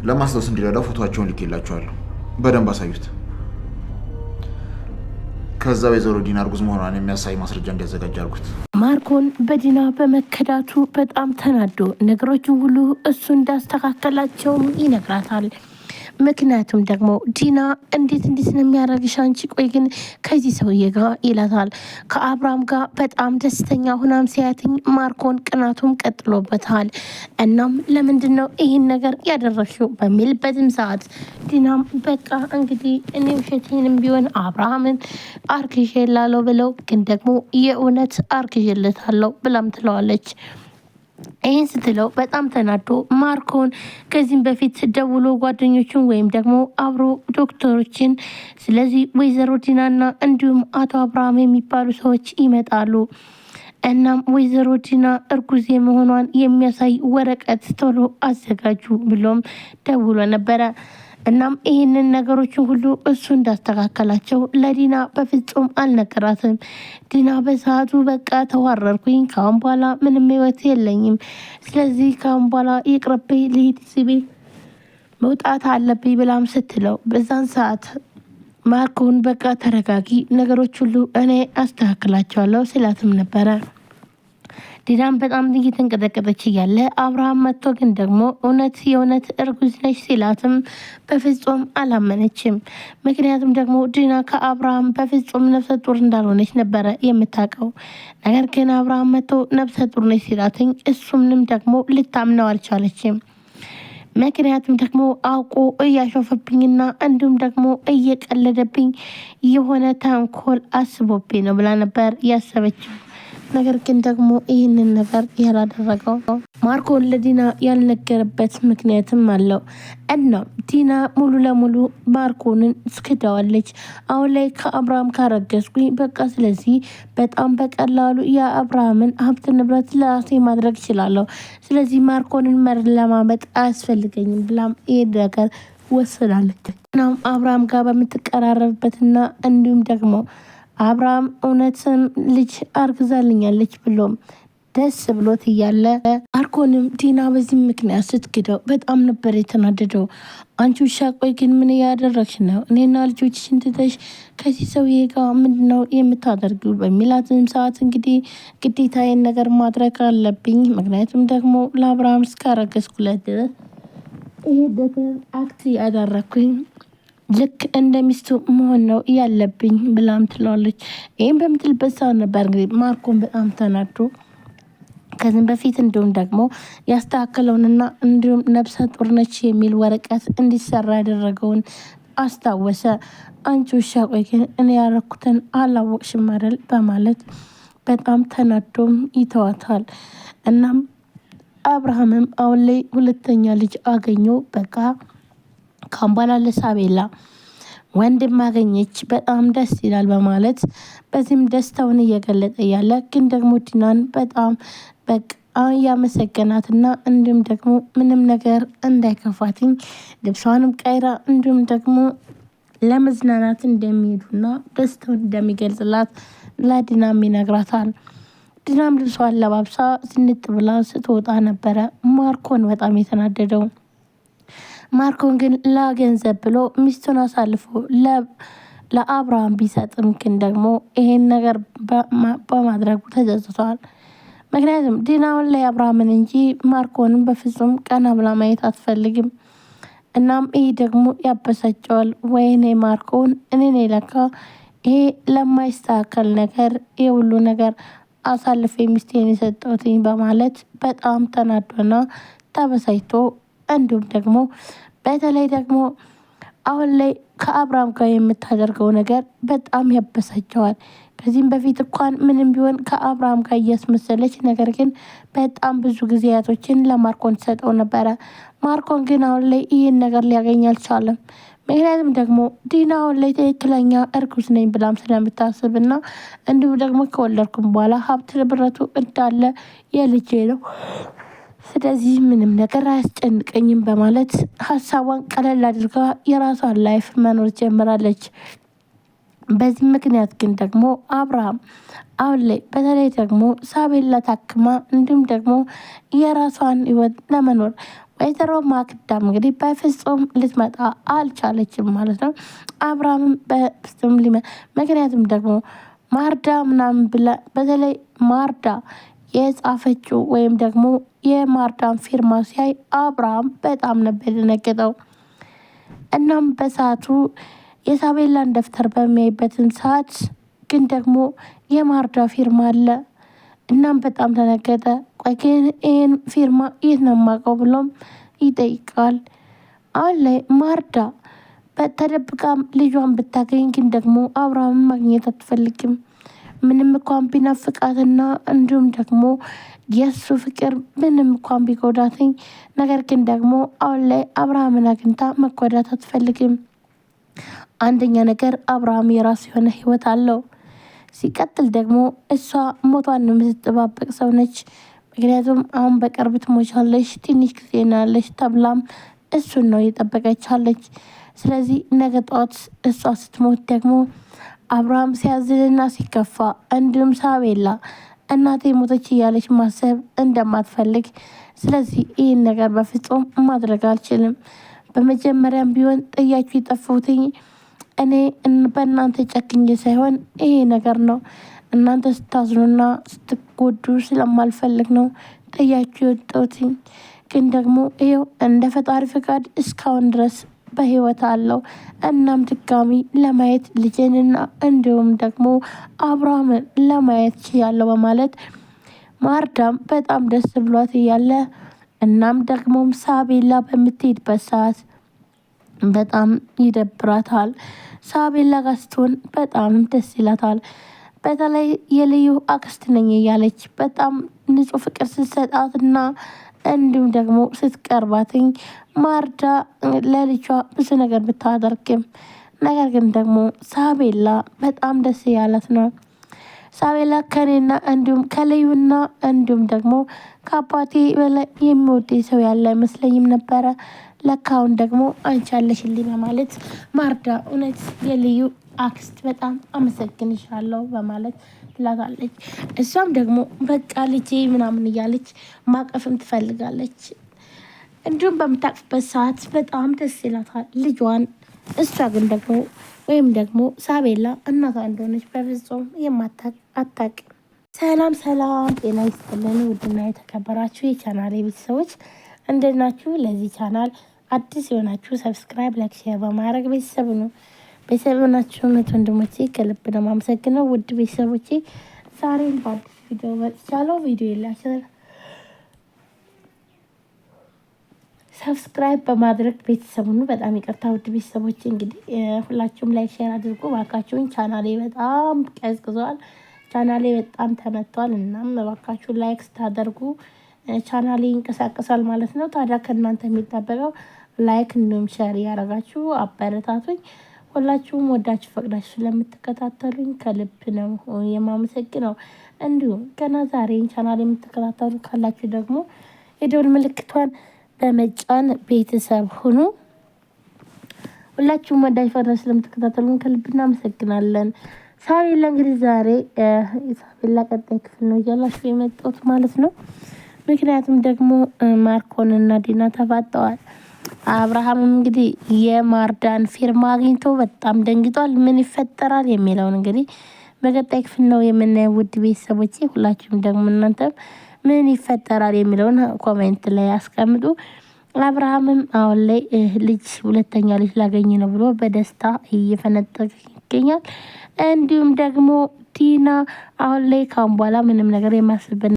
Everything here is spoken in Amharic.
ለማስታወስ እንዲረዳው ፎቶአቸውን ልኬላችኋለሁ። በደንብ አሳዩት። ከዛ ወይዘሮ ዲና እርጉዝ መሆኗን የሚያሳይ ማስረጃ እንዲያዘጋጅ አድርጉት። ማርኮን በዲና በመከዳቱ በጣም ተናዶ ነገሮችን ሁሉ እሱ እንዳስተካከላቸውም ይነግራታል። ምክንያቱም ደግሞ ዲና እንዴት ነው የሚያደርግሽ አንቺ? ቆይ ግን ከዚህ ሰውዬ ጋር ይላታል። ከአብርሃም ጋር በጣም ደስተኛ ሁናም ሲያትኝ ማርኮን ቅናቱም ቀጥሎበታል። እናም ለምንድን ነው ይህን ነገር ያደረግሽው በሚልበትም ሰዓት ዲናም በቃ እንግዲህ እኔ ውሸቴንም ቢሆን አብርሃምን አርግዤላለሁ ብለው ግን ደግሞ የእውነት አርግዤለታለሁ ብላም ትለዋለች። ይህን ስትለው በጣም ተናዶ ማርኮን ከዚህም በፊት ደውሎ ጓደኞችን ወይም ደግሞ አብሮ ዶክተሮችን ስለዚህ ወይዘሮ ዲናና እንዲሁም አቶ አብርሃም የሚባሉ ሰዎች ይመጣሉ። እናም ወይዘሮ ዲና እርጉዝ መሆኗን የሚያሳይ ወረቀት ቶሎ አዘጋጁ ብሎም ደውሎ ነበረ። እናም ይህንን ነገሮችን ሁሉ እሱ እንዳስተካከላቸው ለዲና በፍጹም አልነገራትም። ዲና በሰዓቱ በቃ ተዋረርኩኝ፣ ካሁን በኋላ ምንም ህይወት የለኝም፣ ስለዚህ ካሁን በኋላ ይቅርብኝ፣ ልሂድ ቤት መውጣት አለብኝ ብላም ስትለው በዛን ሰዓት ማርኮን በቃ ተረጋጊ፣ ነገሮች ሁሉ እኔ አስተካክላቸዋለሁ ስላትም ነበረ። ዲናም በጣም እየተንቀጠቀጠች እያለ አብርሃም መጥቶ ግን ደግሞ የእውነት እርጉዝ ነች ሲላትም በፍጹም አላመነችም። ምክንያቱም ደግሞ ዲና ከአብርሃም በፍጹም ነፍሰ ጡር እንዳልሆነች ነበረ የምታውቀው። ነገር ግን አብርሃም መጥቶ ነፍሰ ጡር ነች ሲላትኝ እሱምንም ደግሞ ልታምነው አልቻለችም። ምክንያቱም ደግሞ አውቆ እያሾፈብኝና እንዲሁም ደግሞ እየቀለደብኝ የሆነ ተንኮል አስቦብኝ ነው ብላ ነበር ያሰበችው። ነገር ግን ደግሞ ይህንን ነገር ያላደረገው ማርኮን ለዲና ያልነገረበት ምክንያትም አለው። እና ዲና ሙሉ ለሙሉ ማርኮንን ስክዳዋለች። አሁን ላይ ከአብርሃም ካረገዝኩኝ በቃ ስለዚህ በጣም በቀላሉ የአብርሃምን ሀብት ንብረት ለራሴ ማድረግ እችላለሁ፣ ስለዚህ ማርኮንን ለማመጥ አያስፈልገኝም ብላም ይህ ነገር ወስናለች። እናም አብርሃም ጋር በምትቀራረብበትና እንዲሁም ደግሞ አብርሃም እውነትም ልጅ አርግዛልኛለች ብሎም ደስ ብሎት እያለ ማርኮንም ዲና በዚህ ምክንያት ስትክደው በጣም ነበር የተናደደው። አንቺ ውሻ ቆይ ግን ምን ያደረግሽ ነው? እኔና ልጆችሽን ትተሽ ከዚህ ሰውዬ ጋር ምንድን ነው የምታደርጊው? በሚላትም ሰዓት እንግዲህ ግዴታዬን ነገር ማድረግ አለብኝ፣ ምክንያቱም ደግሞ ለአብርሃም እስካረገዝኩለት ድረስ ይሄ ነገር አክት ያደረግኩኝ ልክ እንደ ሚስቱ መሆን ነው ያለብኝ ብላም ትለዋለች። ይህም በምትልበት ሰዓት ነበር እንግዲህ ማርኮን በጣም ተናዶ ከዚህም በፊት እንዲሁም ደግሞ ያስተካከለውንና እንዲሁም ነፍሰ ጡር ነች የሚል ወረቀት እንዲሰራ ያደረገውን አስታወሰ። አንቺ ውሻ ቆይ ግን እኔ ያረኩትን አላወቅሽም አይደል በማለት በጣም ተናዶም ይተዋታል። እናም አብርሃምም አሁን ላይ ሁለተኛ ልጅ አገኘው። በቃ ካምባላ ለሳቤላ ወንድም ማገኘች በጣም ደስ ይላል በማለት በዚህም ደስታውን እየገለጠ ያለ ግን ደግሞ ዲናን በጣም በቃ ያመሰገናትና እንዲሁም ደግሞ ምንም ነገር እንዳይከፋትኝ ልብሷንም ቀይራ እንዲሁም ደግሞ ለመዝናናት እንደሚሄዱና ደስታውን እንደሚገልጽላት ለዲናም ይነግራታል። ዲናም ልብሷን ለባብሳ ዝንጥ ብላ ስትወጣ ነበረ ማርኮን በጣም የተናደደው። ማርኮን ግን ለገንዘብ ብሎ ሚስቱን አሳልፎ ለአብርሃም ቢሰጥም ግን ደግሞ ይሄን ነገር በማድረጉ ተጸጽቷል። ምክንያቱም ዲናውን ላይ አብርሃምን እንጂ ማርኮንን በፍጹም ቀና ብላ ማየት አትፈልግም። እናም ይህ ደግሞ ያበሳጨዋል። ወይኔ ማርኮን እኔ ነኝ ለካ ይሄ ለማይስተካከል ነገር ይሄ ሁሉ ነገር አሳልፌ ሚስቴን የሰጠሁትኝ በማለት በጣም ተናዶና ተበሳጭቶ እንዲሁም ደግሞ በተለይ ደግሞ አሁን ላይ ከአብርሃም ጋር የምታደርገው ነገር በጣም ያበሳጨዋል። ከዚህም በፊት እንኳን ምንም ቢሆን ከአብርሃም ጋር እያስመሰለች ነገር ግን በጣም ብዙ ጊዜያቶችን ለማርኮን ትሰጠው ነበረ። ማርኮን ግን አሁን ላይ ይህን ነገር ሊያገኝ አልቻለም። ምክንያቱም ደግሞ ዲና አሁን ላይ ትክክለኛ እርጉዝ ነኝ ብላም ስለምታስብና እንዲሁም ደግሞ ከወለድኩም በኋላ ሀብት ንብረቱ እንዳለ የልጄ ነው፣ ስለዚህ ምንም ነገር አያስጨንቀኝም በማለት ሀሳቧን ቀለል አድርጋ የራሷን ላይፍ መኖር ጀምራለች። በዚህ ምክንያት ግን ደግሞ አብርሃም አሁን ላይ በተለይ ደግሞ ሳቤላ ታክማ እንዲሁም ደግሞ የራሷን ህይወት ለመኖር ወይዘሮ ማክዳም እንግዲህ በፍጹም ልትመጣ አልቻለችም ማለት ነው። አብርሃምም በፍጹም ምክንያቱም ደግሞ ማርዳ ምናምን ብላ በተለይ ማርዳ የጻፈችው ወይም ደግሞ የማርዳን ፊርማ ሲያይ አብርሃም በጣም ነበር የደነገጠው። እናም በሰዓቱ የሳቤላን ደብተር በሚያይበትን ሰዓት ግን ደግሞ የማርዳ ፊርማ አለ። እናም በጣም ተነገጠ። ቆይ ግን ይህን ፊርማ የት ነው የማውቀው ብሎም ይጠይቃል። አሁን ላይ ማርዳ በተደብቃም ልጇን ብታገኝ ግን ደግሞ አብርሃምን ማግኘት አትፈልግም። ምንም እንኳን ቢናፍቃትና እንዲሁም ደግሞ የእሱ ፍቅር ምንም እንኳን ቢጎዳትኝ፣ ነገር ግን ደግሞ አሁን ላይ አብርሃምን አግኝታ መጎዳት አትፈልግም። አንደኛ ነገር አብርሃም የራሱ የሆነ ህይወት አለው። ሲቀጥል ደግሞ እሷ ሞቷን የምትጠባበቅ ሰው ነች። ምክንያቱም አሁን በቅርብ ትሞቻለሽ፣ ትንሽ ጊዜ ናለሽ ተብላም እሱን ነው እየጠበቀቻለች። ስለዚህ ነገ ጠዋት እሷ ስትሞት ደግሞ አብርሃም ሲያዝንና ሲከፋ እንዲሁም ሳቤላ እናቴ ሞተች እያለች ማሰብ እንደማትፈልግ፣ ስለዚህ ይህን ነገር በፍጹም ማድረግ አልችልም። በመጀመሪያም ቢሆን ጥያችሁ የጠፋሁትኝ እኔ በእናንተ ጨክኜ ሳይሆን ይሄ ነገር ነው እናንተ ስታዝኑና ስትጎዱ ስለማልፈልግ ነው ጥያችሁ የወጣሁትኝ። ግን ደግሞ ይኸው እንደ ፈጣሪ ፍቃድ እስካሁን ድረስ በህይወት አለው። እናም ድጋሚ ለማየት ልጄንና እንዲሁም ደግሞ አብርሃምን ለማየት ችያለሁ በማለት ማርዳም በጣም ደስ ብሏት እያለ እናም ደግሞም ሳቤላ በምትሄድበት ሰዓት በጣም ይደብራታል። ሳቤላ ጋር ስትሆን በጣም ደስ ይላታል። በተለይ የልዩ አክስት ነኝ እያለች በጣም ንጹህ ፍቅር ስትሰጣትና እንዲሁም ደግሞ ስትቀርባትኝ ማርዳ ለልጇ ብዙ ነገር ብታደርግም፣ ነገር ግን ደግሞ ሳቤላ በጣም ደስ ያላት ነው። ሳቤላ ከኔና እንዲሁም ከልዩና እንዲሁም ደግሞ ከአባቴ በላይ የሚወደኝ ሰው ያለ አይመስለኝም ነበረ። ለካውን ደግሞ አንቺ አለሽልኝ በማለት ማርዳ እውነት የልዩ አክስት በጣም አመሰግንሻለሁ በማለት ትላታለች። እሷም ደግሞ በቃ ልጄ ምናምን እያለች ማቀፍም ትፈልጋለች። እንዲሁም በምታቅፍበት ሰዓት በጣም ደስ ይላታል ልጇን። እሷ ግን ደግሞ ወይም ደግሞ ሳቤላ እናቷ እንደሆነች በፍጹም አታውቅም። ሰላም ሰላም፣ ጤና ይስጥልን ውድና የተከበራችሁ የቻናሌ ቤተሰቦች እንዴት ናችሁ? ለዚህ ቻናል አዲስ የሆናችሁ ሰብስክራይብ፣ ላይክ፣ ሼር በማድረግ ቤተሰብ ነው። ቤተሰብ ናችሁ ወንድሞቼ ከልብ ነው የማመሰግነው። ውድ ቤተሰቦቼ ዛሬም በአዲስ ቪዲዮ መጥቻለሁ። ቪዲዮ የላችሁ ሰብስክራይብ በማድረግ ቤተሰቡን በጣም ይቅርታ ውድ ቤተሰቦቼ። እንግዲህ ሁላችሁም ላይክ ሼር አድርጉ ባካችሁን። ቻናሌ በጣም ቀዝቅዟል፣ ቻናሌ በጣም ተመቷል። እናም ባካችሁ ላይክ ስታደርጉ ቻናሌ ይንቀሳቀሳል ማለት ነው። ታዲያ ከእናንተ የሚጠበቀው ላይክ እንዲሁም ሼር ያደረጋችሁ አበረታቱኝ። ሁላችሁም ወዳችሁ ፈቅዳችሁ ስለምትከታተሉኝ ከልብ ነው የማመሰግነው። እንዲሁም ገና ዛሬን ቻናል የምትከታተሉ ካላችሁ ደግሞ የደወል ምልክቷን በመጫን ቤተሰብ ሁኑ። ሁላችሁም ወዳችሁ ፈቅዳችሁ ስለምትከታተሉኝ ከልብ እናመሰግናለን። ሳቤላ እንግዲህ ዛሬ የሳቤላ ቀጣይ ክፍል ነው እያላችሁ የመጣሁት ማለት ነው። ምክንያቱም ደግሞ ማርኮንና ዲና ተፋጠዋል። አብርሃምም እንግዲህ የማርዳን ፊርማ አግኝቶ በጣም ደንግጧል። ምን ይፈጠራል የሚለውን እንግዲህ በቀጣይ ክፍል ነው የምናየው። ውድ ቤተሰቦቼ ሁላችሁም ደግሞ እናንተም ምን ይፈጠራል የሚለውን ኮሜንት ላይ አስቀምጡ። አብርሃምም አሁን ላይ ልጅ ሁለተኛ ልጅ ላገኝ ነው ብሎ በደስታ እየፈነጠቀ ይገኛል። እንዲሁም ደግሞ ዲና አሁን ላይ ካሁን በኋላ ምንም ነገር የማስብበት